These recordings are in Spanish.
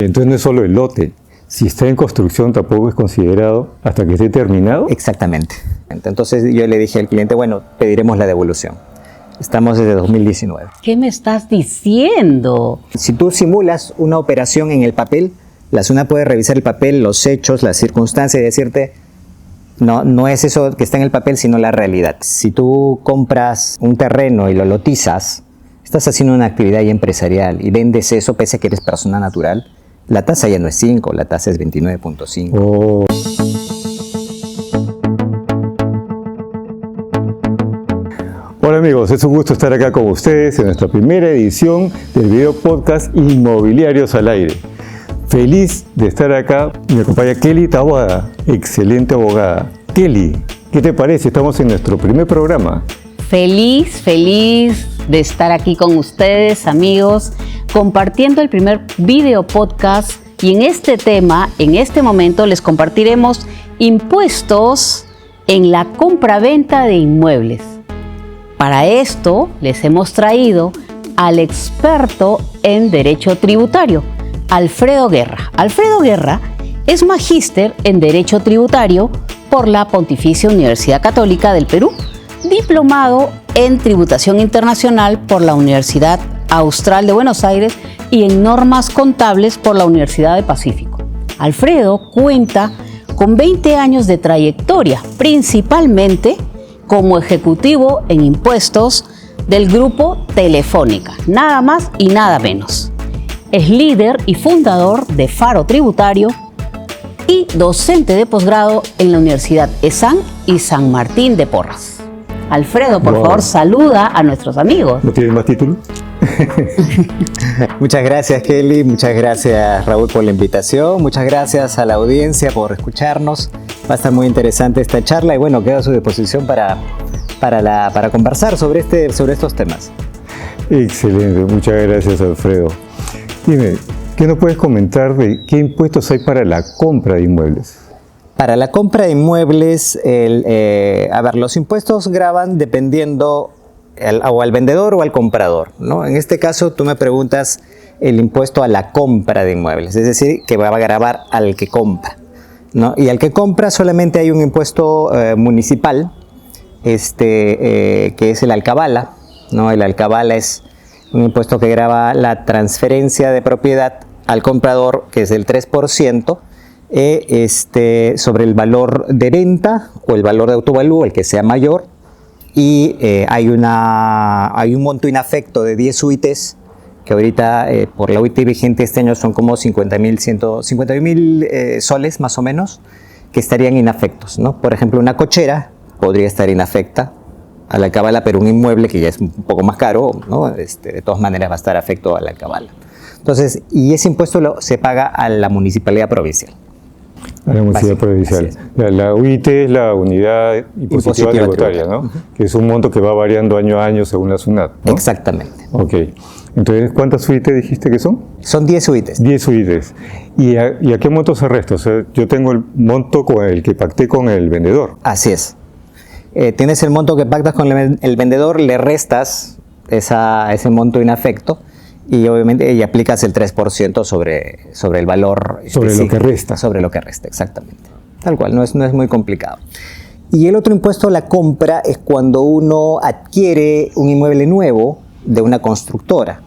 Entonces no es solo el lote. Si está en construcción tampoco es considerado hasta que esté terminado. Exactamente. Entonces yo le dije al cliente, bueno, pediremos la devolución. Estamos desde 2019. ¿Qué me estás diciendo? Si tú simulas una operación en el papel, la SUNAT puede revisar el papel, los hechos, las circunstancias y decirte, no es eso que está en el papel, sino la realidad. Si tú compras un terreno y lo lotizas, estás haciendo una actividad ya empresarial y vendes eso pese a que eres persona natural, la tasa ya no es 5, la tasa es 29.5. Oh. Hola amigos, es un gusto estar acá con ustedes en nuestra primera edición del video podcast Inmobiliarios al Aire. Feliz de estar acá. Me acompaña Kelly Taboada, excelente abogada. Kelly, ¿qué te parece? Estamos en nuestro primer programa. Feliz de estar aquí con ustedes, amigos, compartiendo el primer video podcast. Y en este tema, en este momento, les compartiremos impuestos en la compraventa de inmuebles. Para esto, les hemos traído al experto en Derecho Tributario, Alfredo Guerra. Alfredo Guerra es magíster en Derecho Tributario por la Pontificia Universidad Católica del Perú, diplomado en Tributación Internacional por la Universidad Austral de Buenos Aires y en Normas Contables por la Universidad del Pacífico. Alfredo cuenta con 20 años de trayectoria, principalmente como ejecutivo en impuestos del grupo Telefónica, nada más y nada menos. Es líder y fundador de Faro Tributario y docente de posgrado en la Universidad ESAN y San Martín de Porras. Alfredo, por favor, saluda a nuestros amigos. ¿No tienes más títulos? Muchas gracias, Kelly. Muchas gracias, Raúl, por la invitación. Muchas gracias a la audiencia por escucharnos. Va a estar muy interesante esta charla y bueno, quedo a su disposición para conversar sobre estos temas. Excelente, muchas gracias, Alfredo. Dime, ¿qué nos puedes comentar de qué impuestos hay para la compra de inmuebles? Para la compra de inmuebles, los impuestos gravan dependiendo o al vendedor o al comprador, ¿no? En este caso, tú me preguntas el impuesto a la compra de inmuebles, es decir, que va a gravar al que compra, ¿no? Y al que compra solamente hay un impuesto municipal, que es el alcabala, ¿no? El alcabala es un impuesto que grava la transferencia de propiedad al comprador, que es del 3%, sobre el valor de venta o el valor de autovalúo, el que sea mayor, y hay un monto inafecto de 10 UITs, que ahorita por la UIT vigente este año son como 51.000 soles más o menos, que estarían inafectos, ¿no? Por ejemplo, una cochera podría estar inafecta a la alcabala, pero un inmueble que ya es un poco más caro, ¿no? De todas maneras va a estar afecto a la alcabala. Entonces, y ese impuesto se paga a la municipalidad provincial. A la municipalidad provincial. La UIT es la unidad impositiva tributaria, ¿no? Que es un monto que va variando año a año según la SUNAT, ¿no? Exactamente. Ok. Entonces, ¿cuántas UIT dijiste que son? Son 10 UITs. 10 UITs. ¿Y a qué monto se resta? O sea, yo tengo el monto con el que pacté con el vendedor. Así es. Tienes el monto que pactas con el vendedor, le restas ese monto inafecto y obviamente aplicas el 3% sobre el valor. Sobre lo que resta. Sobre lo que resta, exactamente. Tal cual, no es muy complicado. Y el otro impuesto a la compra es cuando uno adquiere un inmueble nuevo de una constructora.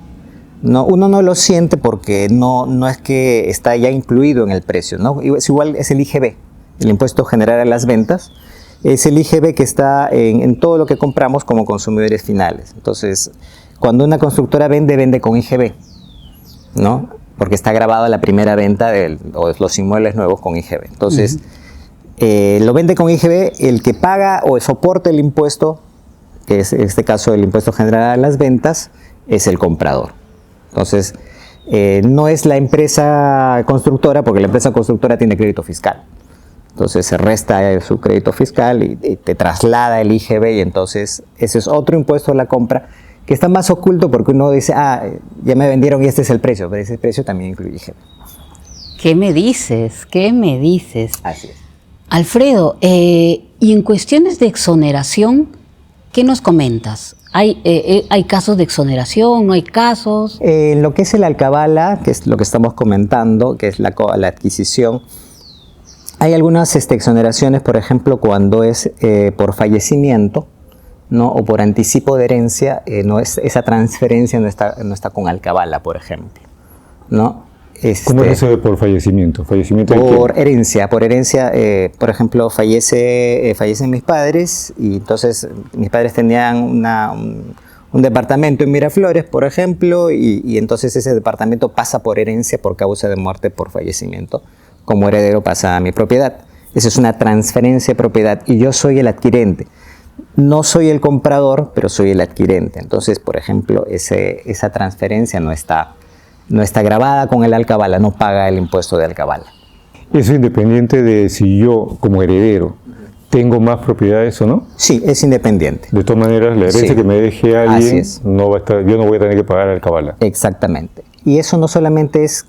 No, uno no lo siente porque no es que está ya incluido en el precio, ¿no? Es igual, es el IGB, el Impuesto General a las Ventas. Es el IGB que está en todo lo que compramos como consumidores finales. Entonces, cuando una constructora vende con IGB, ¿no? Porque está grabada la primera venta o los inmuebles nuevos con IGB. Entonces, lo vende con IGB, el que paga o soporta el impuesto, que es en este caso el Impuesto General a las Ventas, es el comprador. Entonces, no es la empresa constructora, porque la empresa constructora tiene crédito fiscal. Entonces se resta su crédito fiscal y te traslada el IGB y entonces ese es otro impuesto a la compra que está más oculto porque uno dice, ya me vendieron y este es el precio, pero ese precio también incluye IGB. ¿Qué me dices? ¿Qué me dices? Así es. Alfredo, y en cuestiones de exoneración, ¿qué nos comentas? ¿Hay casos de exoneración? ¿No hay casos? En lo que es el alcabala, que es lo que estamos comentando, que es la adquisición, hay algunas exoneraciones, por ejemplo, cuando es por fallecimiento, ¿no? O por anticipo de herencia, esa transferencia no está con alcabala, por ejemplo, ¿no? ¿Cómo es eso de por fallecimiento? ¿Fallecimiento por herencia, por ejemplo, fallecen mis padres y entonces mis padres tenían un departamento en Miraflores, por ejemplo, y entonces ese departamento pasa por herencia por causa de muerte por fallecimiento. Como heredero pasa a mi propiedad. Esa es una transferencia de propiedad y yo soy el adquirente. No soy el comprador, pero soy el adquirente. Entonces, por ejemplo, esa transferencia no está grabada con el alcabala, no paga el impuesto de alcabala. Eso independiente de si yo, como heredero, tengo más propiedades o no. Sí, es independiente. De todas maneras, la herencia que me deje alguien, no va a estar, yo no voy a tener que pagar alcabala. Exactamente. Y eso no solamente es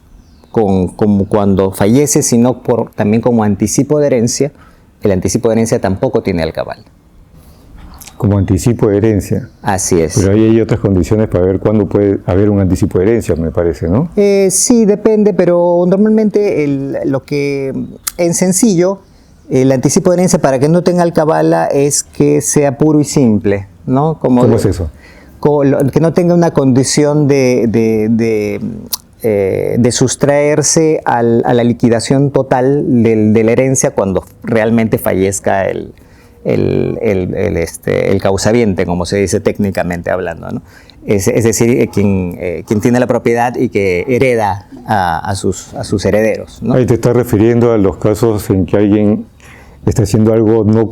como cuando fallece, sino también como anticipo de herencia. El anticipo de herencia tampoco tiene alcabala. Como anticipo de herencia. Así es. Pero ahí hay otras condiciones para ver cuándo puede haber un anticipo de herencia, me parece, ¿no? Sí, depende, pero normalmente en sencillo, el anticipo de herencia para que no tenga alcabala es que sea puro y simple, ¿no? ¿Cómo es eso? Que no tenga una condición de sustraerse a la liquidación total de la herencia cuando realmente fallezca el causaviente, como se dice técnicamente hablando, ¿no? Es decir, quien tiene la propiedad y que hereda a sus herederos, ¿no? Ahí te estás refiriendo a los casos en que alguien está haciendo algo no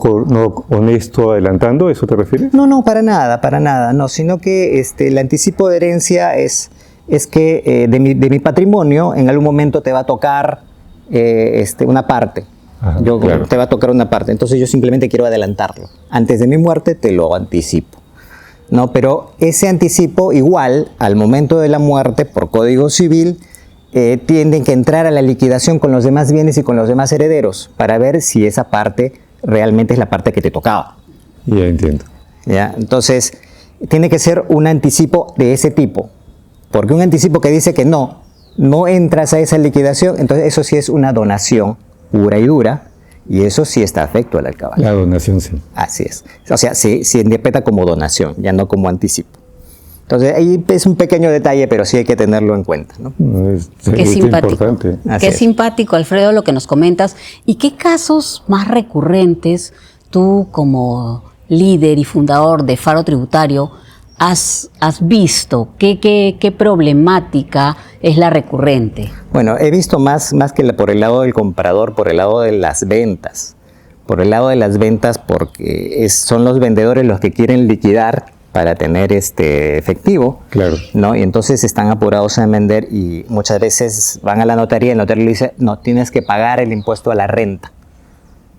honesto adelantando, ¿eso te refieres? No, para nada, no, sino que el anticipo de herencia es que de mi patrimonio en algún momento te va a tocar una parte. Ajá, claro. Te va a tocar una parte, entonces yo simplemente quiero adelantarlo. Antes de mi muerte te lo anticipo, ¿no? Pero ese anticipo igual, al momento de la muerte, por Código Civil, tienden que entrar a la liquidación con los demás bienes y con los demás herederos para ver si esa parte realmente es la parte que te tocaba. Ya entiendo. ¿Ya? Entonces, tiene que ser un anticipo de ese tipo, porque un anticipo que dice que no entras a esa liquidación, entonces eso sí es una donación pura y dura, y eso sí está afecto al alcabala. La donación sí. Así es. O sea, se interpreta como donación, ya no como anticipo. Entonces, ahí es un pequeño detalle, pero sí hay que tenerlo en cuenta, ¿no? Qué simpático. Importante. Qué simpático, Alfredo, lo que nos comentas. ¿Y qué casos más recurrentes tú, como líder y fundador de Faro Tributario, has visto? ¿Qué problemática es la recurrente? Bueno, he visto más que por el lado del comprador, por el lado de las ventas. Por el lado de las ventas, porque son los vendedores los que quieren liquidar para tener efectivo, claro, ¿no? Y entonces están apurados en vender y muchas veces van a la notaría y el notario le dice, no, tienes que pagar el impuesto a la renta,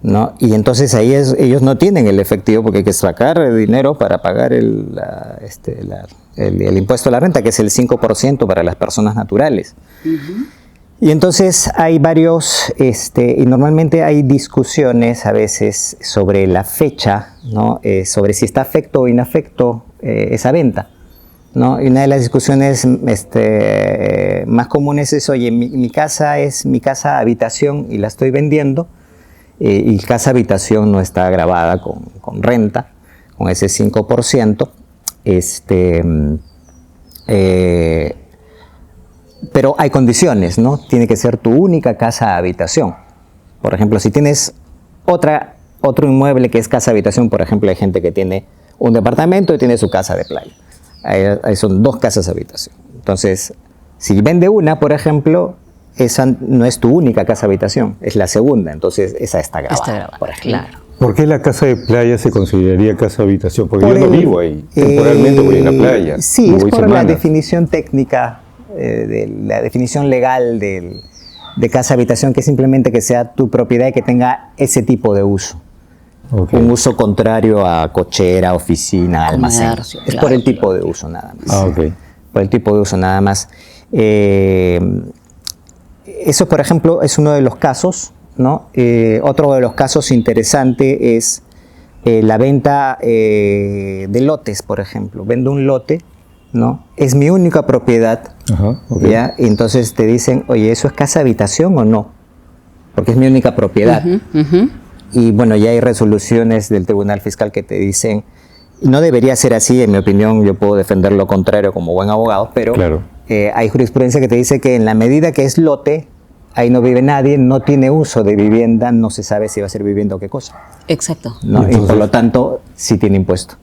¿no? Y entonces ahí ellos no tienen el efectivo porque hay que sacar dinero para pagar el impuesto a la renta, que es el 5% para las personas naturales. Uh-huh. Y entonces hay varios, y normalmente hay discusiones a veces sobre la fecha, ¿no? Sobre si está afecto o inafecto esa venta, ¿no? Y una de las discusiones más comunes es, oye, mi casa es mi casa habitación y la estoy vendiendo, y casa habitación no está grabada con renta, con ese 5%, pero hay condiciones, ¿no? Tiene que ser tu única casa habitación. Por ejemplo, si tienes otro inmueble que es casa habitación, por ejemplo, hay gente que tiene un departamento y tiene su casa de playa. Ahí son 2 casas habitación. Entonces, si vende una, por ejemplo, esa no es tu única casa habitación, es la segunda. Entonces, esa está grabada, por ejemplo. Claro. ¿Por qué la casa de playa se consideraría casa habitación? Porque yo no vivo ahí, temporalmente voy a la playa. Sí, es por la definición técnica, de la definición legal de casa habitación, que es simplemente que sea tu propiedad y que tenga ese tipo de uso. Okay. Un uso contrario a cochera, oficina, almacén. Comercio, es por el tipo de uso nada más. Okay. Por el tipo de uso nada más. Eso, por ejemplo, es uno de los casos, ¿no? Otro de los casos interesante es la venta de lotes, por ejemplo. Vendo un lote, ¿no? Es mi única propiedad. Ajá, ok. ¿Ya? Y entonces te dicen, oye, ¿eso es casa habitación o no? Porque es mi única propiedad. Y bueno, ya hay resoluciones del Tribunal Fiscal que te dicen, no debería ser así, en mi opinión, yo puedo defender lo contrario como buen abogado, pero Claro. hay jurisprudencia que te dice que en la medida que es lote, ahí no vive nadie, no tiene uso de vivienda, no se sabe si va a ser vivienda o qué cosa, Exacto. ¿no? Entonces- Y por lo tanto, sí tiene impuesto.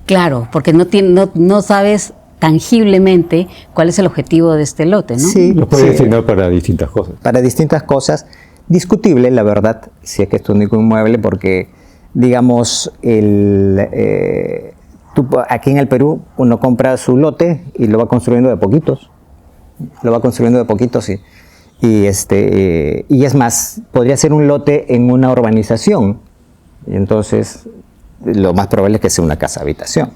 Claro, porque no sabes tangiblemente cuál es el objetivo de este lote, ¿no? Sí, Lo puedes sí. destinar para distintas cosas. Para distintas cosas. Discutible, la verdad, si es que es tu único inmueble, porque, digamos, aquí en el Perú uno compra su lote y lo va construyendo de poquitos. Lo va construyendo de poquitos y es más, podría ser un lote en una urbanización. Y entonces, lo más probable es que sea una casa habitación.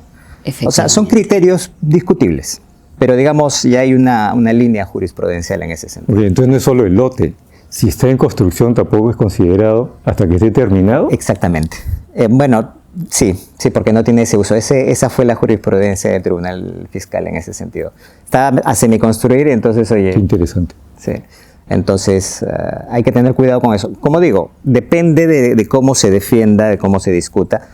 O sea, son criterios discutibles. Pero digamos, ya hay una línea jurisprudencial en ese sentido. Ok, entonces no es solo el lote. Si está en construcción tampoco es considerado hasta que esté terminado. Exactamente. Bueno, sí, porque no tiene ese uso. Esa fue la jurisprudencia del Tribunal Fiscal en ese sentido. Estaba a semiconstruir, entonces, oye, Qué interesante. sí. Entonces, hay que tener cuidado con eso. Como digo, depende de cómo se defienda, de cómo se discuta.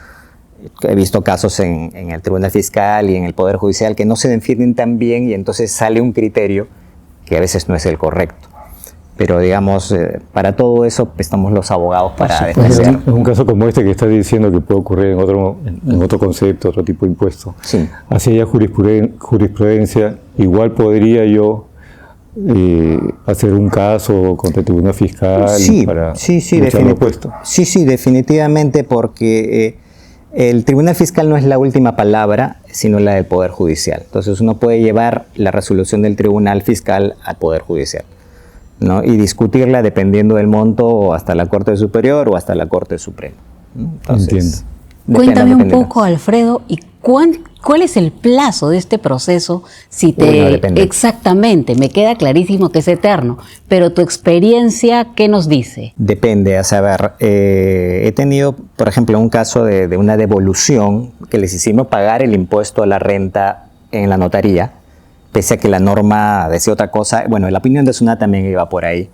He visto casos en el Tribunal Fiscal y en el Poder Judicial que no se defienden tan bien y entonces sale un criterio que a veces no es el correcto. Pero digamos, para todo eso estamos los abogados para Pues defender. en un caso como este que estás diciendo que puede ocurrir en otro concepto, otro tipo de impuesto, Sí. así haya jurisprudencia, igual podría yo hacer un caso contra el Tribunal Fiscal para luchar lo opuesto. Sí, definitivamente, porque el Tribunal Fiscal no es la última palabra, sino la del Poder Judicial. Entonces uno puede llevar la resolución del Tribunal Fiscal al Poder Judicial, ¿no? Y discutirla dependiendo del monto o hasta la Corte Superior o hasta la Corte Suprema, ¿no? Entonces, Entiendo. Cuéntame un depende. poco, Alfredo, ¿y cuál es el plazo de este proceso? Bueno, depende. Exactamente, me queda clarísimo que es eterno, pero tu experiencia, ¿qué nos dice? Depende, a saber, he tenido, por ejemplo, un caso de una devolución que les hicimos pagar el impuesto a la renta en la notaría, pese a que la norma decía otra cosa. Bueno, la opinión de SUNAT también iba por ahí.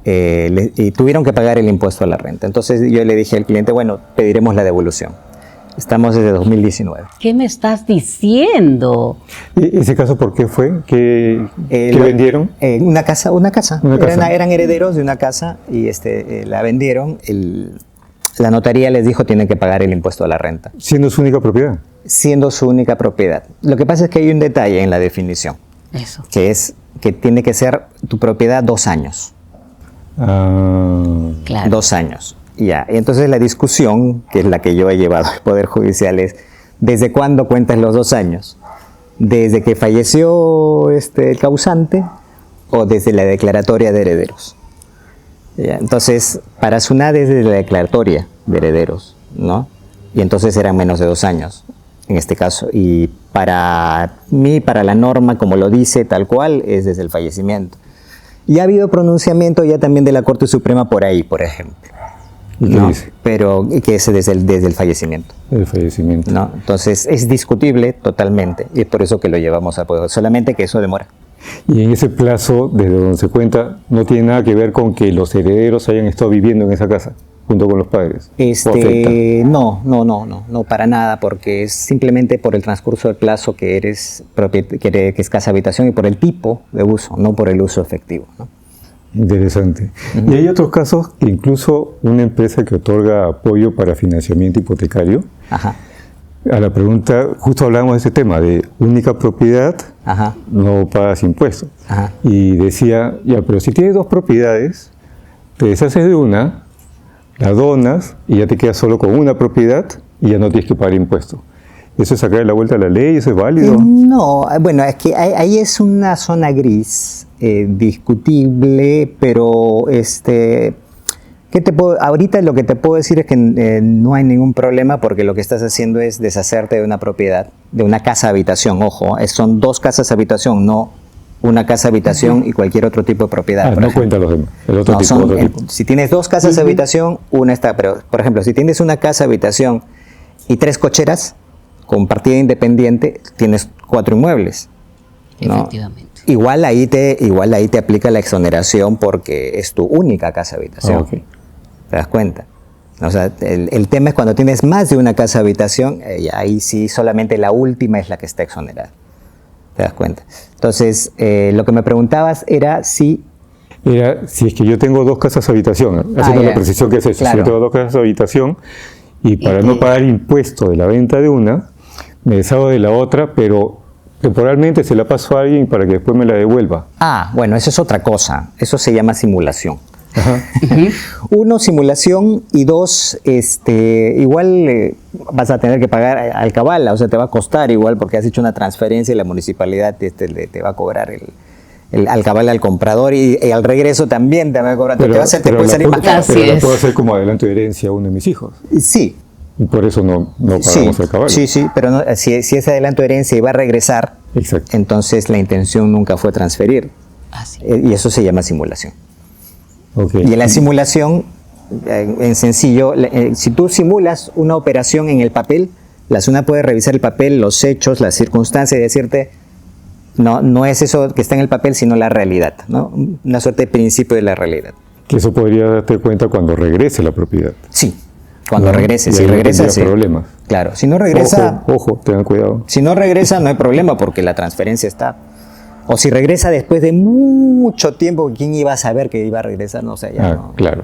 Y tuvieron que pagar el impuesto a la renta. Entonces yo le dije al cliente, bueno, pediremos la devolución. Estamos desde 2019. ¿Qué me estás diciendo? ¿Y ese caso por qué fue? ¿Qué Lo- vendieron? Una casa. Una casa. Eran herederos de una casa y la vendieron. La notaría les dijo tienen que pagar el impuesto a la renta, Siendo su única propiedad. siendo su única propiedad. Lo que pasa es que hay un detalle en la definición, Eso. que es que tiene que ser tu propiedad 2 años. Claro. 2 años. Ya. Y entonces la discusión, que es la que yo he llevado al Poder Judicial, es ¿desde cuándo cuentas los 2 años? ¿Desde que falleció el causante o desde la declaratoria de herederos? Ya. Entonces, para SUNAT desde la declaratoria de herederos, ¿no? Y entonces eran menos de 2 años, en este caso. Y para mí, para la norma, como lo dice tal cual, es desde el fallecimiento. Y ha habido pronunciamiento ya también de la Corte Suprema por ahí, por ejemplo. ¿Y qué ¿No? dice? Pero que es desde el fallecimiento, El fallecimiento. ¿no? Entonces es discutible totalmente y es por eso que lo llevamos a poder, solamente que eso demora. Y en ese plazo, desde donde se cuenta, no tiene nada que ver con que los herederos hayan estado viviendo en esa casa, junto con los padres. ¿O afecta? No, para nada, porque es simplemente por el transcurso del plazo que que es casa habitación y por el tipo de uso, no por el uso efectivo, ¿no? Interesante. Y hay otros casos que incluso una empresa que otorga apoyo para financiamiento hipotecario, Ajá, a la pregunta, justo hablábamos de ese tema, de única propiedad, ajá, no pagas impuestos. ajá. Y decía, ya, pero si tienes 2 propiedades, te deshaces de una, la donas y ya te quedas solo con una propiedad y ya no tienes que pagar impuestos. ¿Eso es sacar la vuelta a la ley? ¿Eso es válido? No, bueno, es que ahí es una zona gris, discutible, pero ahorita lo que te puedo decir es que no hay ningún problema porque lo que estás haciendo es deshacerte de una propiedad, de una casa habitación, ojo, son 2 casas habitación, no una casa habitación y cualquier otro tipo de propiedad. No cuenta los demás. El otro No, tipo, otro tipo. si tienes 2 casas habitación, una está, pero por ejemplo, si tienes una casa habitación y 3 cocheras con partida independiente, tienes 4 inmuebles, ¿no? Efectivamente. Igual ahí te aplica la exoneración porque es tu única casa habitación. Ok. ¿Te das cuenta? O sea, el tema es cuando tienes más de una casa habitación, ahí sí solamente la última es la que está exonerada. ¿Te das cuenta? Entonces, lo que me preguntabas era si... Era si es que yo tengo 2 casas habitación, haciendo ya. la precisión que es eso. Claro. Si yo tengo 2 casas habitación y para Y no que- pagar impuesto de la venta de una, me deshago de la otra, pero temporalmente se la paso a alguien para que después me la devuelva. Bueno, eso es otra cosa. Eso se llama simulación. Ajá. 1, simulación, y 2, igual vas a tener que pagar alcabala, o sea, te va a costar igual porque has hecho una transferencia y la municipalidad te va a cobrar el alcabala al comprador y al regreso también te va a cobrar. Te puede salir más caro. Así pero la es. puedo hacer como adelanto de herencia a uno de mis hijos. Sí, Y por eso no sí, pagamos el caballo. sí, pero no, si es adelanto de herencia y va a regresar, Exacto. entonces la intención nunca fue transferir. Así. Y eso se llama simulación. Ok. Y en la simulación, en sencillo, si tú simulas una operación en el papel, la SUNAT puede revisar el papel, los hechos, las circunstancias y decirte, no es eso que está en el papel, sino la realidad, ¿no? Una suerte de principio de la realidad. Que eso podría darte cuenta cuando regrese la propiedad. Sí, cuando ¿No? regrese. Y Si ahí no regresa, tendría sí. problemas. Claro, si no regresa, Ojo, tengan cuidado. si no regresa no hay problema porque la transferencia está. O si regresa después de mucho tiempo, ¿quién iba a saber que iba a regresar? No sé, ya no. Claro.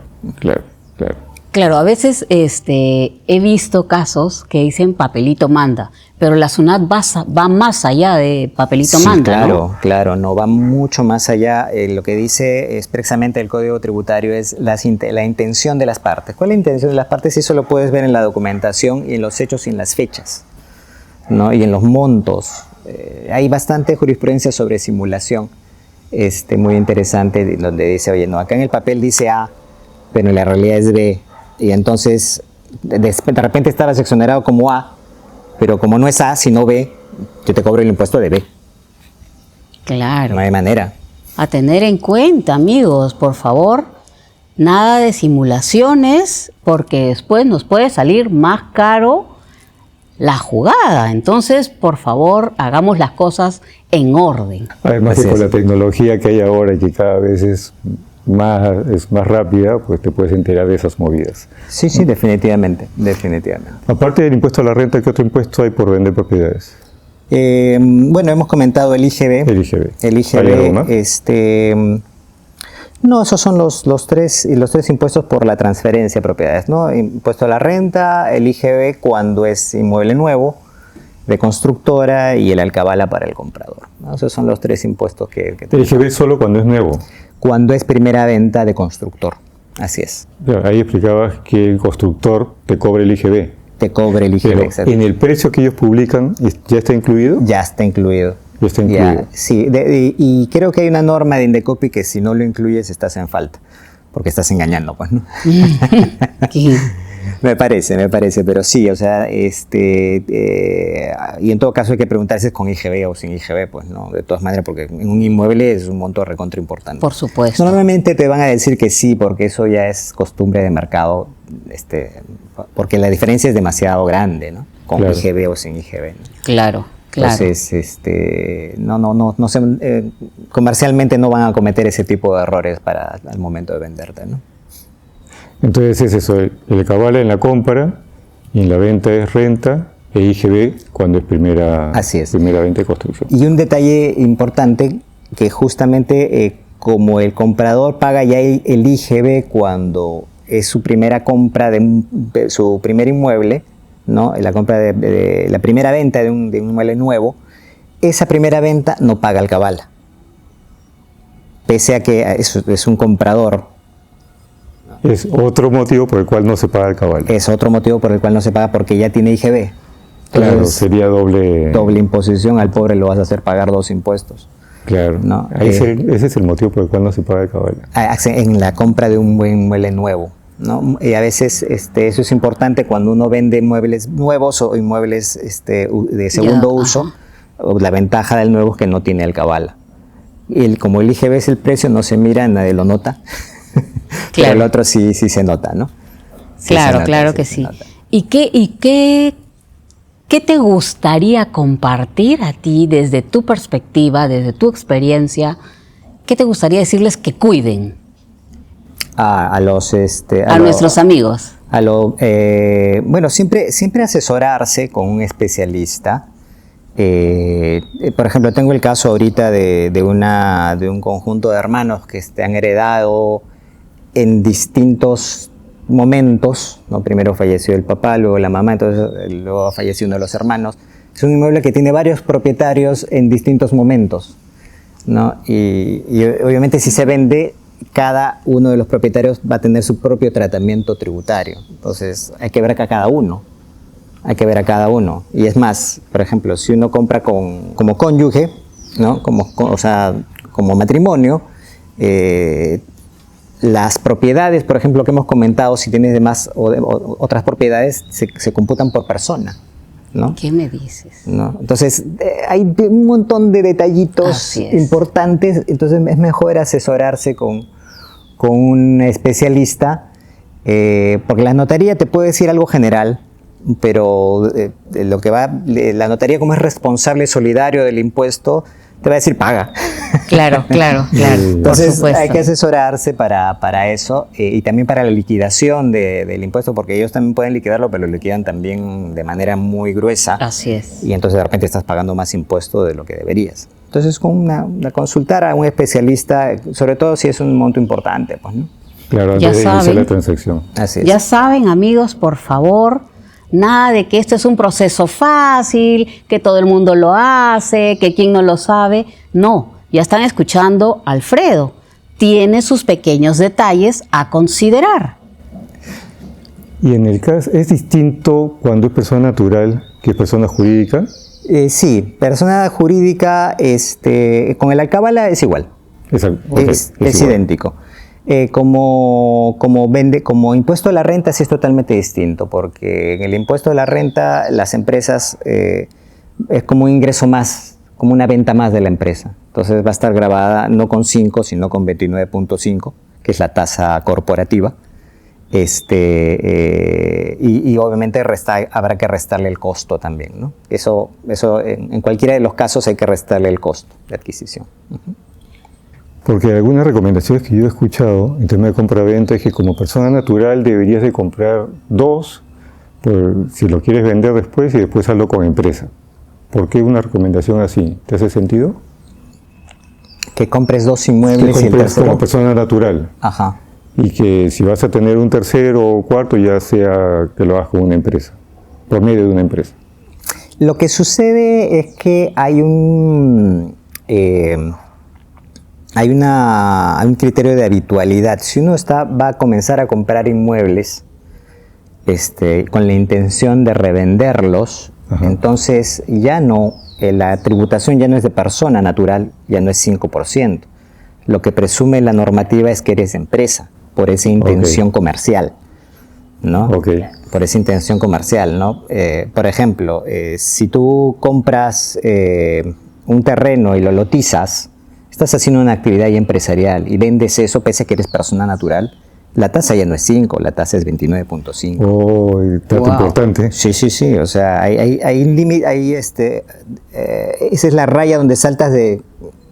Claro, a veces he visto casos que dicen papelito manda, pero la SUNAT va más allá de papelito Sí, manda, claro, ¿no? claro, no va mucho más allá. Lo que dice expresamente el Código Tributario es la intención de las partes. ¿Cuál es la intención de las partes? Eso lo puedes ver en la documentación y en los hechos y en las fechas, ¿no? Y en los montos. Hay bastante jurisprudencia sobre simulación, muy interesante, donde dice, oye, no, acá en el papel dice A, pero en la realidad es B. Y entonces, de repente estabas exonerado como A, pero como no es A, sino B, yo te cobro el impuesto de B. Claro. No hay manera. A tener en cuenta, amigos, por favor, nada de simulaciones, porque después nos puede salir más caro la jugada. Entonces, por favor, hagamos las cosas en orden. Además Así que con es. la tecnología que hay ahora y que cada vez es más rápida, pues te puedes enterar de esas movidas. Sí, sí, definitivamente, definitivamente. Aparte del impuesto a la renta, ¿qué otro impuesto hay por vender propiedades? Bueno, hemos comentado el IGB. El IGB. El ¿Hay algo más? IGB, no, esos son los tres impuestos por la transferencia de propiedades, ¿no? Impuesto a la renta, el IGB cuando es inmueble nuevo, de constructora, y el alcabala para el comprador, ¿no? Esos son los 3 impuestos que El IGB solo cuando es nuevo. cuando es primera venta de constructor. Así es. Claro, ahí explicabas que el constructor te cobra el IGB. Te cobre el IGB, Pero exacto. en el precio que ellos publican, ¿ya está incluido? Ya está incluido. Ya está incluido. Sí, y creo que hay una norma de Indecopi que si no lo incluyes estás en falta, porque estás engañando, pues, ¿no? Sí. Me parece, pero sí, o sea, y en todo caso hay que preguntarse si es con IGB o sin IGB, pues, ¿no? De todas maneras, porque en un inmueble es un monto recontra importante. Por supuesto. Normalmente te van a decir que sí, porque eso ya es costumbre de mercado, porque la diferencia es demasiado grande, ¿no? Con Claro. IGB o sin IGB, ¿no? Claro, claro. Entonces, no sé, comercialmente no van a cometer ese tipo de errores al momento de venderte, ¿no? Entonces es eso, el cabala en la compra y en la venta es renta e IGB cuando es primera venta de construcción. Y un detalle importante que justamente como el comprador paga ya el IGB cuando es su primera compra de su primer inmueble, ¿no? La compra de la primera venta de un inmueble nuevo, esa primera venta no paga el cabala. Pese a que es un comprador. Es otro motivo por el cual no se paga el cabala. Es otro motivo por el cual no se paga porque ya tiene IGB. Claro, Entonces, sería doble imposición, al pobre lo vas a hacer pagar 2 impuestos. Claro, No, ese es el motivo por el cual no se paga el cabala. En la compra de un buen inmueble nuevo, ¿no? Y a veces eso es importante cuando uno vende muebles nuevos o inmuebles de segundo Ya, uso. La ventaja del nuevo es que no tiene el cabala. como el IGB es el precio, no se mira, nadie lo nota. Pero el otro sí se nota, ¿no? Sí claro, nota, claro que sí. Nota. ¿Y qué te gustaría compartir a ti desde tu perspectiva, desde tu experiencia? ¿Qué te gustaría decirles que cuiden? A nuestros amigos. Bueno, siempre asesorarse con un especialista. Por ejemplo, tengo el caso ahorita de un conjunto de hermanos que han heredado en distintos momentos, ¿no? Primero falleció el papá, luego la mamá, entonces luego falleció uno de los hermanos. Es un inmueble que tiene varios propietarios en distintos momentos, ¿no? Y obviamente si se vende, cada uno de los propietarios va a tener su propio tratamiento tributario. Entonces hay que ver a cada uno. Y es más, por ejemplo, si uno compra como cónyuge, ¿no? Como matrimonio, las propiedades, por ejemplo, que hemos comentado, si tienes demás otras propiedades, se computan por persona, ¿no? ¿Qué me dices? ¿No? Entonces, hay un montón de detallitos importantes, entonces es mejor asesorarse con un especialista, porque la notaría te puede decir algo general, pero la notaría, como es responsable solidario del impuesto, te va a decir paga. Claro. Entonces hay que asesorarse para eso, y también para la liquidación del impuesto, porque ellos también pueden liquidarlo, pero lo liquidan también de manera muy gruesa. Así es. Y entonces de repente estás pagando más impuesto de lo que deberías. Entonces consultar a un especialista, sobre todo si es un monto importante, pues, ¿no? Claro, antes de iniciar la transacción. Así es. Ya saben, amigos, por favor, nada de que esto es un proceso fácil, que todo el mundo lo hace, que quien no lo sabe. No, ya están escuchando a Alfredo. Tiene sus pequeños detalles a considerar. Y en el caso, ¿es distinto cuando es persona natural que persona jurídica? Sí, persona jurídica con el alcabala es igual. Exacto. Okay, es igual. idéntico. Como impuesto a la renta sí es totalmente distinto, porque en el impuesto a la renta las empresas es como un ingreso más, como una venta más de la empresa. Entonces va a estar grabada no con 5, sino con 29.5, que es la tasa corporativa. Y obviamente habrá que restarle el costo también, ¿no? Eso en cualquiera de los casos hay que restarle el costo de adquisición. Uh-huh. Porque algunas recomendaciones que yo he escuchado en tema de compra-venta es que como persona natural deberías de comprar 2, si lo quieres vender después, y después hazlo con empresa. ¿Por qué una recomendación así? ¿Te hace sentido? Que compres 2 inmuebles que y el tercero como persona natural. Ajá. Y que si vas a tener un tercero o cuarto, ya sea que lo hagas con una empresa, por medio de una empresa. Lo que sucede es que hay un criterio de habitualidad. Si uno va a comenzar a comprar inmuebles con la intención de revenderlos, ajá, entonces ya no, la tributación ya no es de persona natural, ya no es 5%. Lo que presume la normativa es que eres empresa, por esa intención comercial, ¿no? Por esa intención comercial, ¿no? Por ejemplo, si tú compras un terreno y lo lotizas, estás haciendo una actividad ya empresarial y vendes eso pese a que eres persona natural, la tasa ya no es 5, la tasa es 29.5. Oh, dato importante. Sí, o sea, hay un límite, esa es la raya donde saltas de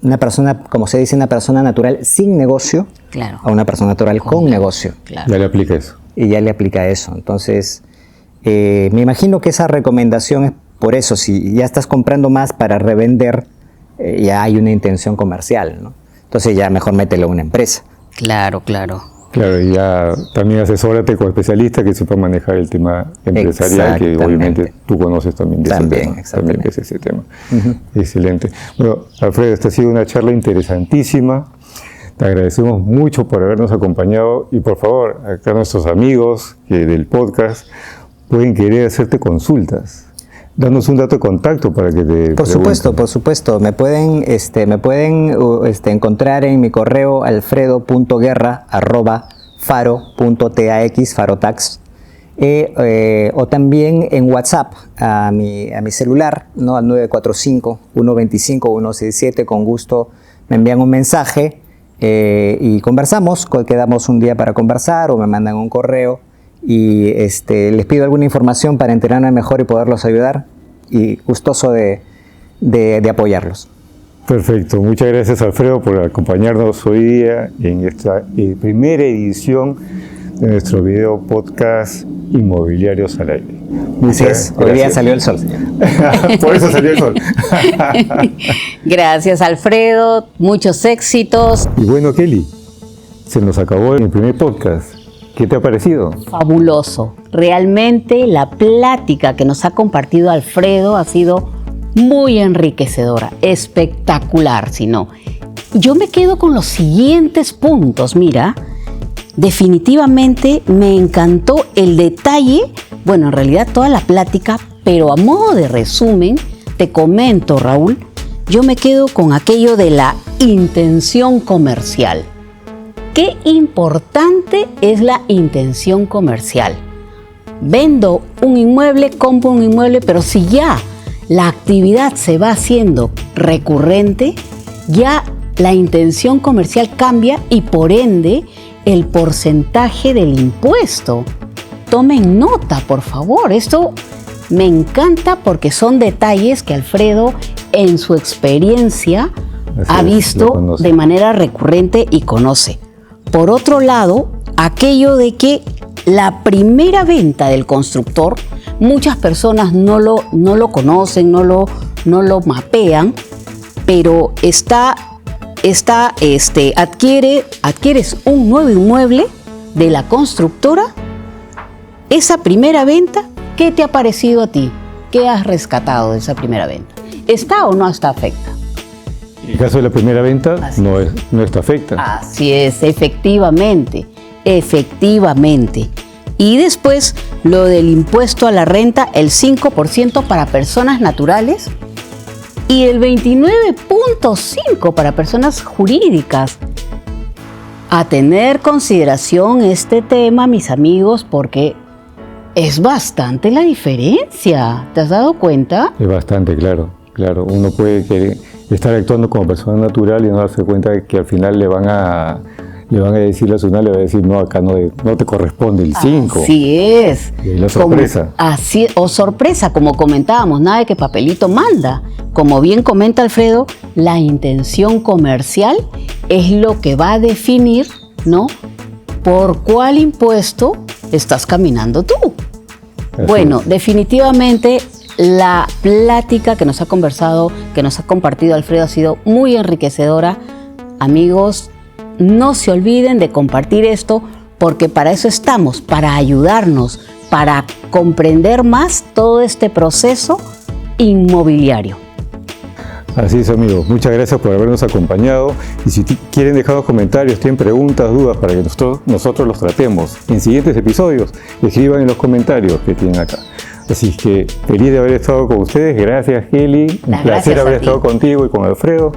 una persona, como se dice, una persona natural sin negocio, claro, a una persona natural con negocio. Claro. Ya le aplica eso. Y ya le aplica eso. Entonces, me imagino que esa recomendación es por eso. Si ya estás comprando más para revender, ya hay una intención comercial, ¿no? Entonces ya mejor mételo a una empresa. Claro. Claro, y ya también asesórate con especialistas que sepan manejar el tema empresarial, que obviamente tú conoces también de ese tema. También que es ese tema. Uh-huh. Excelente. Bueno, Alfredo, esta ha sido una charla interesantísima. Te agradecemos mucho por habernos acompañado y por favor, acá nuestros amigos del podcast pueden querer hacerte consultas. Danos un dato de contacto para que te Por supuesto. Me pueden encontrar en mi correo alfredo.guerra@faro.tax, farotax, o también en WhatsApp a mi celular, ¿no? Al 945-125-167. Con gusto me envían un mensaje y conversamos, quedamos un día para conversar o me mandan un correo y les pido alguna información para enterarme mejor y poderlos ayudar y gustoso de apoyarlos. Perfecto, muchas gracias Alfredo por acompañarnos hoy día en esta primera edición de nuestro video podcast Inmobiliarios al Aire. Así es, hoy día salió el sol, señor. Por eso salió el sol. Gracias Alfredo, muchos éxitos. Y bueno, Kelly, se nos acabó el primer podcast. ¿Qué te ha parecido? Fabuloso. Realmente la plática que nos ha compartido Alfredo ha sido muy enriquecedora, espectacular, si no. Yo me quedo con los siguientes puntos, mira. Definitivamente me encantó el detalle, bueno, en realidad toda la plática, pero a modo de resumen, te comento, Raúl, yo me quedo con aquello de la intención comercial. Qué importante es la intención comercial. Vendo un inmueble, compro un inmueble, pero si ya la actividad se va haciendo recurrente, ya la intención comercial cambia y por ende el porcentaje del impuesto. Tomen nota, por favor. Esto me encanta porque son detalles que Alfredo en su experiencia ha visto de manera recurrente y conoce. Por otro lado, aquello de que la primera venta del constructor, muchas personas no lo conocen, no lo mapean, pero adquieres un nuevo inmueble de la constructora. Esa primera venta, ¿qué te ha parecido a ti? ¿Qué has rescatado de esa primera venta? ¿Está o no está afecta? En el caso de la primera venta, no está afecta. Así es, efectivamente. Y después, lo del impuesto a la renta, el 5% para personas naturales y el 29.5% para personas jurídicas. A tener consideración este tema, mis amigos, porque es bastante la diferencia. ¿Te has dado cuenta? Es bastante, claro. Uno puede querer estar actuando como persona natural y no darse cuenta de que al final le van a decir la SUNAT, le va a decir, no, acá no te corresponde el 5. Así es. Y la sorpresa. Sorpresa, como comentábamos, nada de que papelito manda. Como bien comenta Alfredo, la intención comercial es lo que va a definir, ¿no?, por cuál impuesto estás caminando tú. Bueno, definitivamente la plática que nos ha compartido Alfredo ha sido muy enriquecedora. Amigos, no se olviden de compartir esto porque para eso estamos, para ayudarnos, para comprender más todo este proceso inmobiliario. Así es, amigos. Muchas gracias por habernos acompañado. Y si quieren dejarnos comentarios, tienen preguntas, dudas para que nosotros los tratemos en siguientes episodios, escriban en los comentarios que tienen acá. Así que feliz de haber estado con ustedes. Gracias, Kelly. Un placer haber estado contigo y con Alfredo.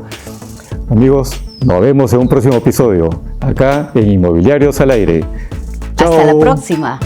Amigos, nos vemos en un próximo episodio, acá en Inmobiliarios al Aire. ¡Chao! Hasta la próxima.